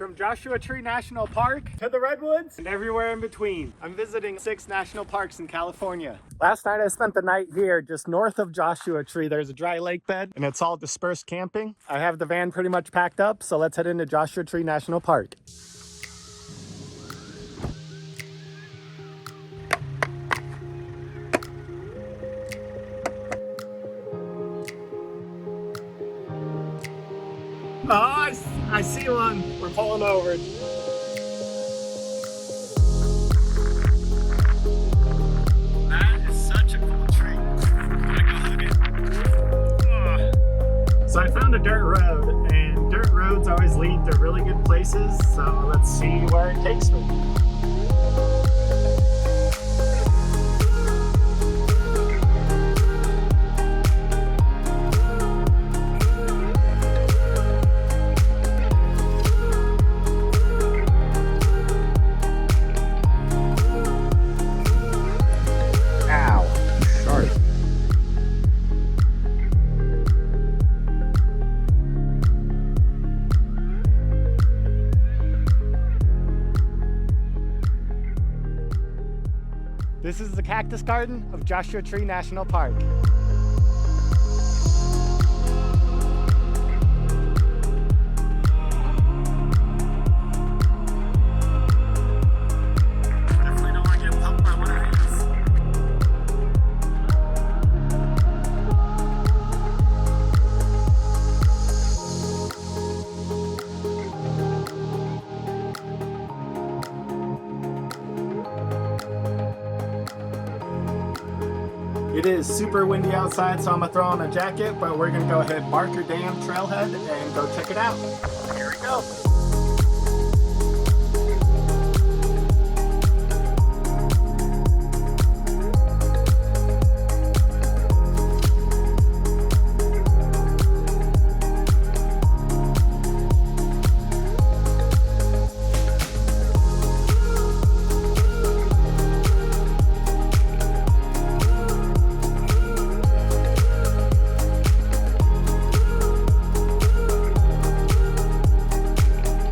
From Joshua Tree National Park to the Redwoods and everywhere in between. I'm visiting 6 national parks in California. Last night I spent the night here just north of Joshua Tree. There's a dry lake bed and it's all dispersed camping. I have the van pretty much packed up, so let's head into Joshua Tree National Park. Oh, I see one. We're pulling over. That is such a cool tree. I gotta hug it. Oh. So I found a dirt road, and dirt roads always lead to really good places. So let's see where it takes me. This is the cactus garden of Joshua Tree National Park. Definitely don't want to get pumped by one of these. It is super windy outside, so I'm gonna throw on a jacket, but we're gonna go ahead Barker Dam Trailhead and go check it out. Here we go.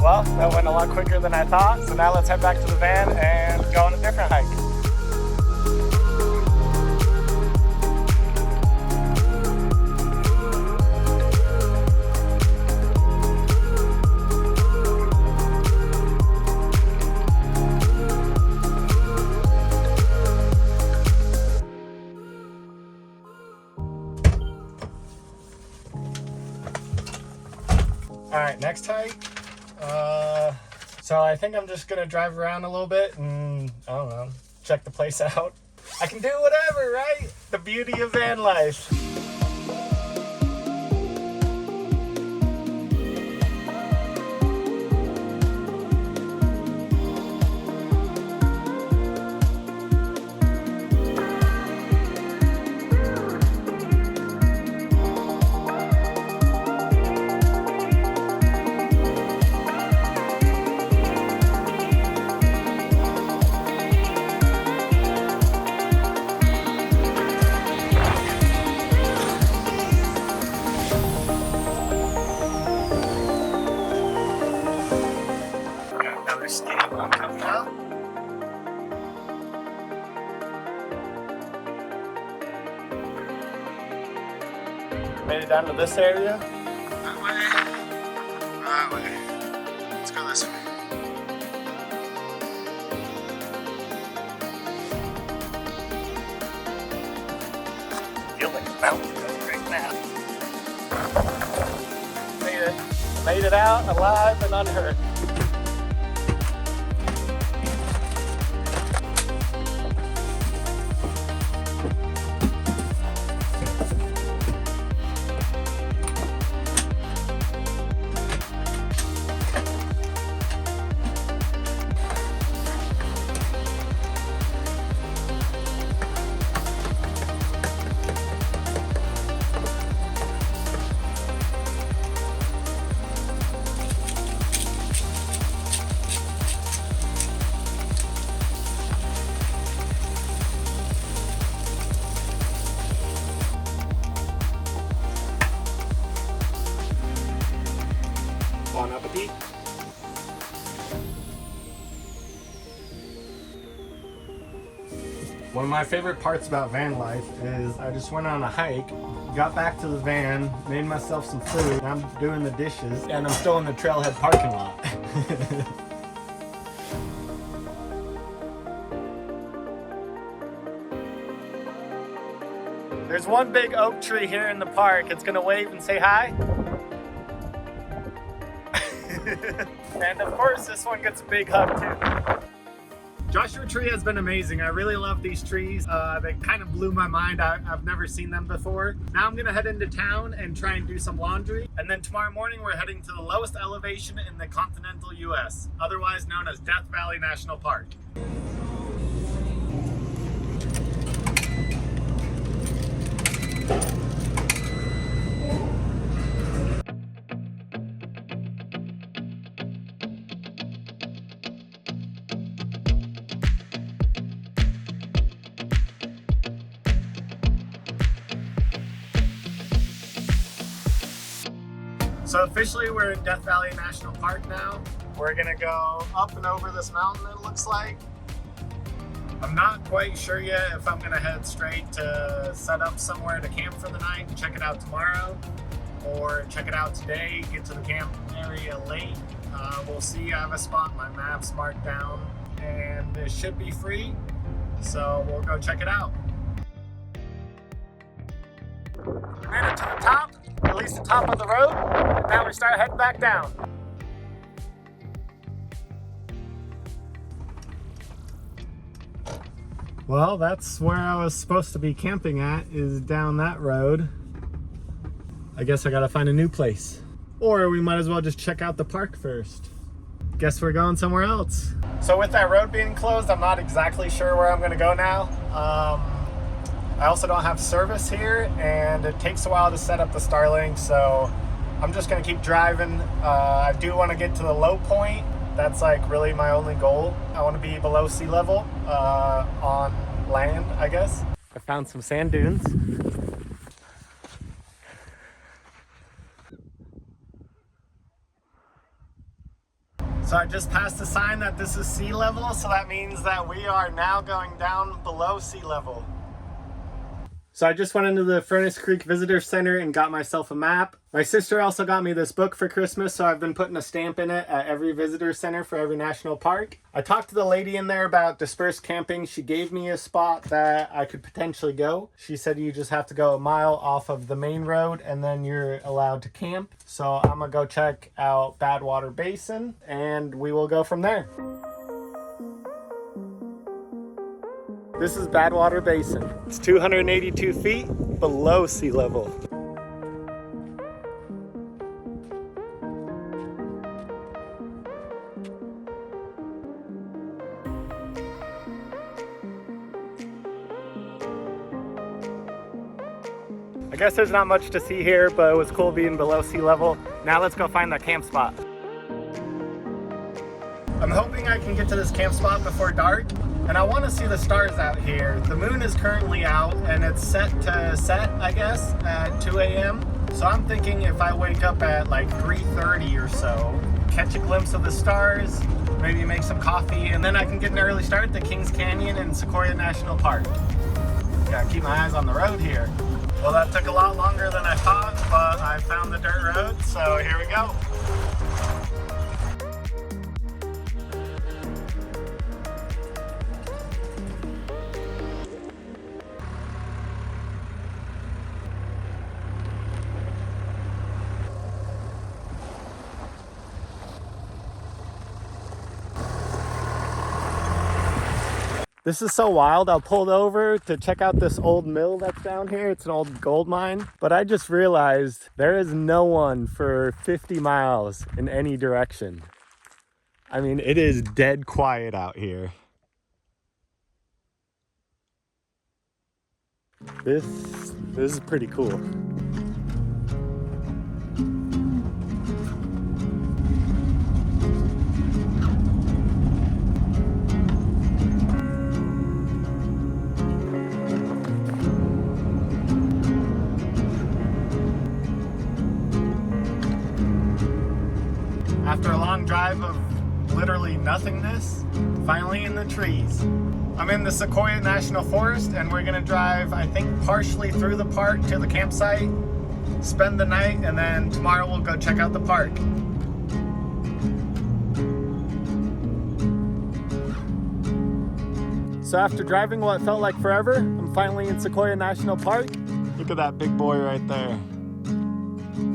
Well, that went a lot quicker than I thought, so now let's head back to the van and go on a different hike. All right, next hike. So I think I'm just gonna drive around a little bit and, I don't know, check the place out. I can do whatever, right? The beauty of van life. Made it down to this area. That way. That way. Let's go this way. Feel like a mountain right now. Made it out alive and unhurt. One of my favorite parts about van life is I just went on a hike, got back to the van, made myself some food, I'm doing the dishes, and I'm still in the trailhead parking lot. There's one big oak tree here in the park. It's gonna wave and say hi. And of course, this one gets a big hug too. Joshua Tree has been amazing. I really love these trees. They kind of blew my mind. I've never seen them before. Now I'm gonna head into town and try and do some laundry. And then tomorrow morning, we're heading to the lowest elevation in the continental US, otherwise known as Death Valley National Park. So officially we're in Death Valley National Park now. We're gonna go up and over this mountain, it looks like. I'm not quite sure yet if I'm gonna head straight to set up somewhere to camp for the night and check it out tomorrow, or check it out today, get to the camp area late. We'll see. I have a spot, my map's marked down, and it should be free, so we'll go check it out. Made it to the top, at least the top of the road, and now we start heading back down. Well, that's where I was supposed to be camping at, is down that road. I guess I gotta find a new place. Or we might as well just check out the park first. Guess we're going somewhere else. So with that road being closed, I'm not exactly sure where I'm gonna go now. I also don't have service here, and it takes a while to set up the Starlink, so I'm just gonna keep driving. I do wanna get to the low point. That's like really my only goal. I wanna be below sea level on land, I guess. I found some sand dunes. So I just passed the sign that this is sea level, so that means that we are now going down below sea level. So I just went into the Furnace Creek Visitor Center and got myself a map. My sister also got me this book for Christmas, so I've been putting a stamp in it at every visitor center for every national park. I talked to the lady in there about dispersed camping. She gave me a spot that I could potentially go. She said you just have to go a mile off of the main road and then you're allowed to camp. So I'm gonna go check out Badwater Basin and we will go from there. This is Badwater Basin. It's 282 feet below sea level. I guess there's not much to see here, but it was cool being below sea level. Now let's go find that camp spot. I'm hoping I can get to this camp spot before dark. And I want to see the stars out here. The moon is currently out and it's set to set, I guess, at 2 a.m. So I'm thinking if I wake up at like 3:30 or so, catch a glimpse of the stars, maybe make some coffee, and then I can get an early start at the Kings Canyon and Sequoia National Park. Gotta keep my eyes on the road here. Well, that took a lot longer than I thought, but I found the dirt road, so here we go. This is so wild. I pulled over to check out this old mill that's down here. It's an old gold mine. But I just realized there is no one for 50 miles in any direction. I mean, it is dead quiet out here. This is pretty cool. After a long drive of literally nothingness, finally in the trees. I'm in the Sequoia National Forest and we're gonna drive, I think, partially through the park to the campsite, spend the night, and then tomorrow we'll go check out the park. So after driving what felt like forever, I'm finally in Sequoia National Park. Look at that big boy right there.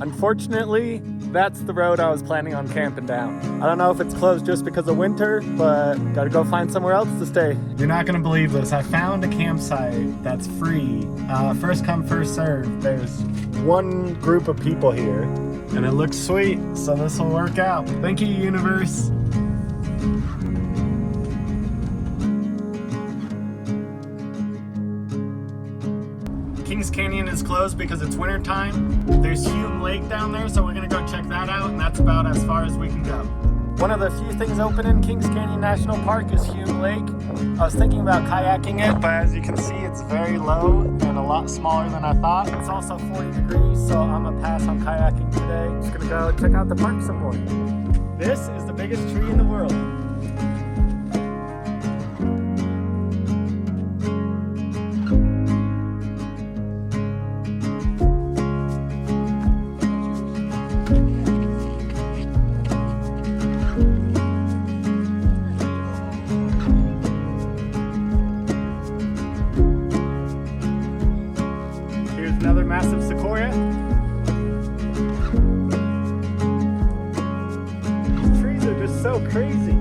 Unfortunately, that's the road I was planning on camping down. I don't know if it's closed just because of winter, but gotta go find somewhere else to stay. You're not gonna believe this. I found a campsite that's free. First come, first serve. There's one group of people here, and it looks sweet, so this will work out. Thank you, universe. Kings Canyon is closed because it's winter time. There's Hume Lake down there, so we're gonna go check that out, and that's about as far as we can go. One of the few things open in Kings Canyon National Park is Hume Lake. I was thinking about kayaking it, but as you can see, it's very low and a lot smaller than I thought. It's also 40 degrees, so I'm gonna pass on kayaking today. Just gonna go check out the park some more. This is the biggest tree in the world. Another massive sequoia. These trees are just so crazy.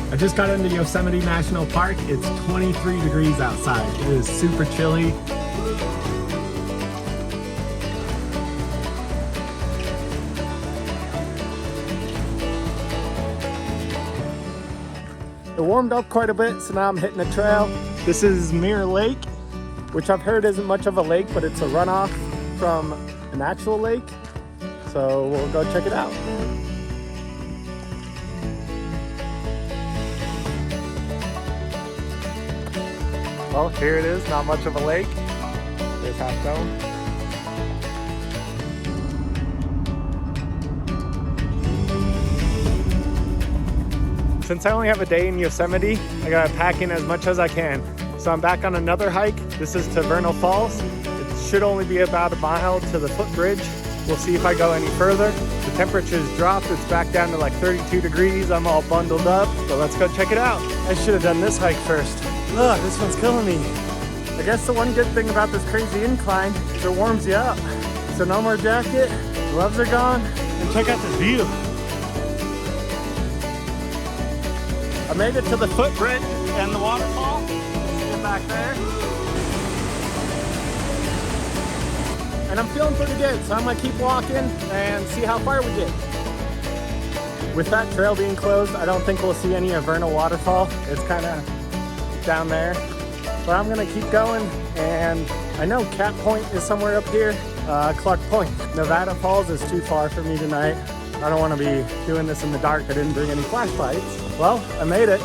I just got into Yosemite National Park. It's 23 degrees outside. It is super chilly. It warmed up quite a bit, so now I'm hitting a trail. This is Mirror Lake, which I've heard isn't much of a lake, but it's a runoff from an actual lake. So we'll go check it out. Well, here it is, not much of a lake. There's Half Dome. Since I only have a day in Yosemite, I gotta pack in as much as I can. So I'm back on another hike. This is to Vernal Falls. It should only be about a mile to the footbridge. We'll see if I go any further. The temperature's dropped. It's back down to like 32 degrees. I'm all bundled up, so let's go check it out. I should have done this hike first. Ugh, this one's killing me. I guess the one good thing about this crazy incline is it warms you up. So no more jacket, gloves are gone, and check out this view. I made it to the footbridge and the waterfall. See it back there. And I'm feeling pretty good, so I'm gonna keep walking and see how far we get. With that trail being closed, I don't think we'll see any of Vernal Waterfall. It's kind of down there, but I'm gonna keep going. And I know Cat Point is somewhere up here, Clark Point. Nevada Falls is too far for me tonight. I don't want to be doing this in the dark. I didn't bring any flashlights. Well, I made it.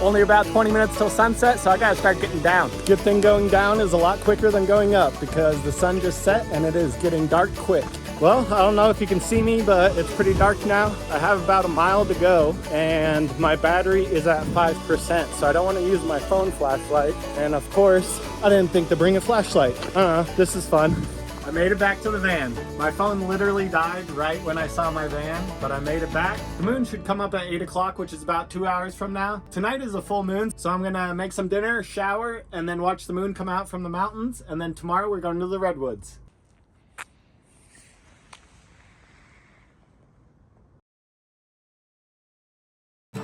Only about 20 minutes till sunset, so I gotta start getting down. Good thing going down is a lot quicker than going up because the sun just set and it is getting dark quick. Well, I don't know if you can see me, but it's pretty dark now. I have about a mile to go and my battery is at 5%, so I don't want to use my phone flashlight. And of course, I didn't think to bring a flashlight. This is fun. I made it back to the van. My phone literally died right when I saw my van, but I made it back. The moon should come up at 8 o'clock, which is about 2 hours from now. Tonight is a full moon, so I'm gonna make some dinner, shower, and then watch the moon come out from the mountains. And then tomorrow we're going to the Redwoods.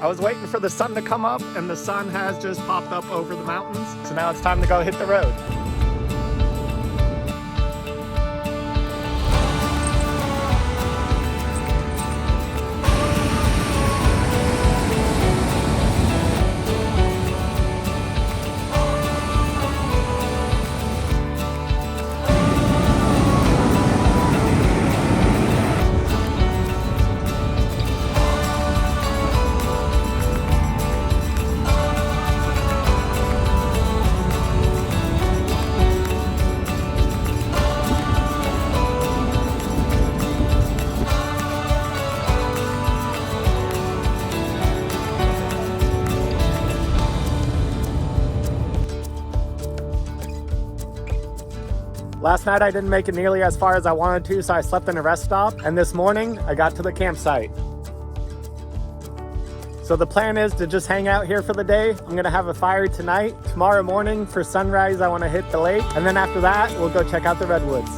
I was waiting for the sun to come up, and the sun has just popped up over the mountains. So now it's time to go hit the road. Last night I didn't make it nearly as far as I wanted to, so I slept in a rest stop. And this morning I got to the campsite. So the plan is to just hang out here for the day. I'm gonna have a fire tonight. Tomorrow morning for sunrise, I wanna hit the lake. And then after that, we'll go check out the Redwoods.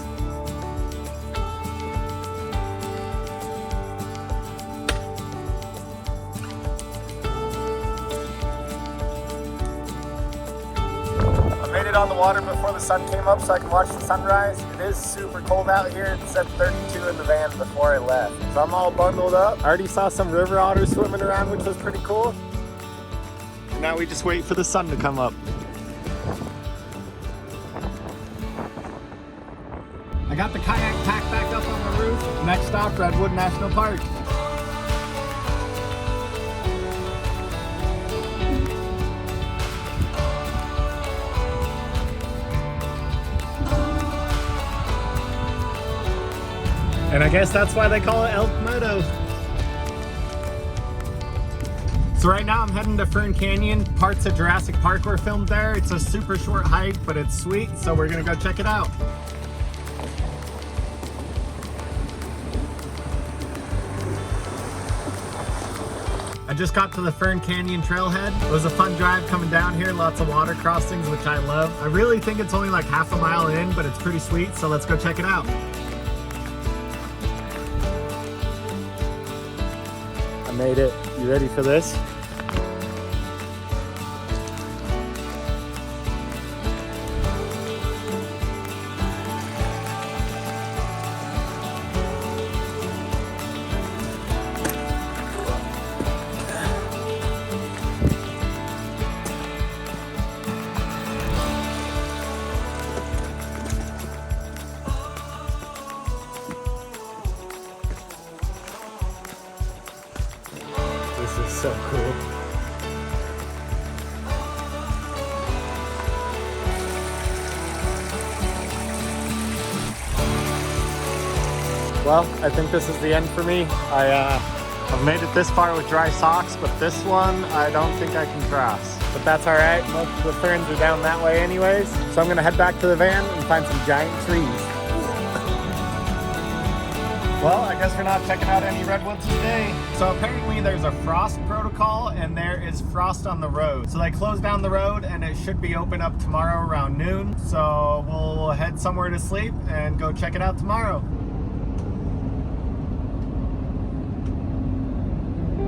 On the water before the sun came up so I can watch the sunrise. It is super cold out here. It said 32 in the van before I left. So I'm all bundled up. I already saw some river otters swimming around, which was pretty cool. And now we just wait for the sun to come up. I got the kayak packed back up on the roof. Next stop, Redwood National Park. And I guess that's why they call it Elk Meadow. So right now I'm heading to Fern Canyon. Parts of Jurassic Park were filmed there. It's a super short hike, but it's sweet, so we're gonna go check it out. I just got to the Fern Canyon trailhead. It was a fun drive coming down here, lots of water crossings, which I love. I really think it's only like half a mile in, but it's pretty sweet, so let's go check it out. Made it. You ready for this? This is so cool. Well, I think this is the end for me. I've made it this far with dry socks, but this one I don't think I can cross. But that's all right. Most of the ferns are down that way anyways. So I'm gonna head back to the van and find some giant trees. Well, I guess we're not checking out any redwoods today. So apparently there's a frost protocol and there is frost on the road. So they closed down the road and it should be open up tomorrow around noon. So we'll head somewhere to sleep and go check it out tomorrow.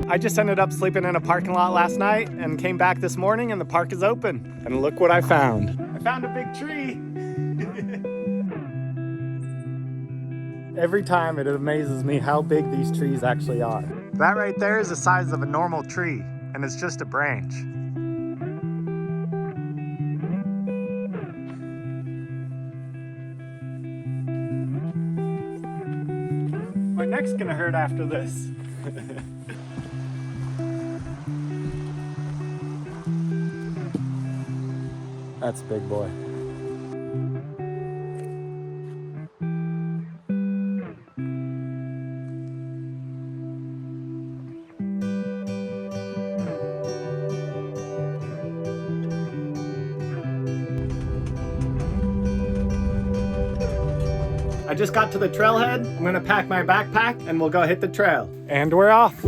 I just ended up sleeping in a parking lot last night and came back this morning and the park is open. And look what I found. I found a big tree. Every time it amazes me how big these trees actually are. That right there is the size of a normal tree, and it's just a branch. My neck's gonna hurt after this. That's a big boy. I just got to the trailhead. I'm gonna pack my backpack and we'll go hit the trail. And we're off.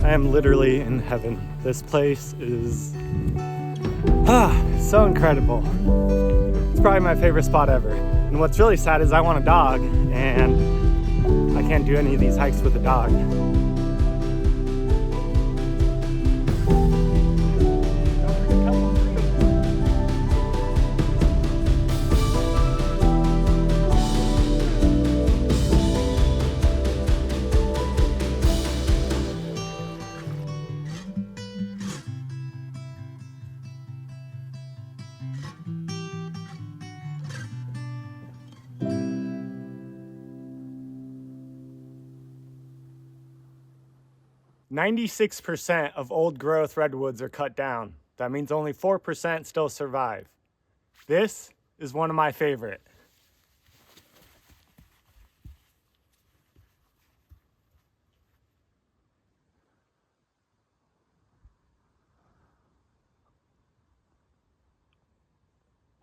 I am literally in heaven. This place is so incredible. It's probably my favorite spot ever. And what's really sad is I want a dog and I can't do any of these hikes with a dog. 96% of old growth redwoods are cut down. That means only 4% still survive. This is one of my favorite.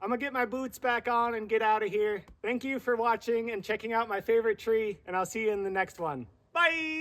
I'm gonna get my boots back on and get out of here. Thank you for watching and checking out my favorite tree, and I'll see you in the next one. Bye!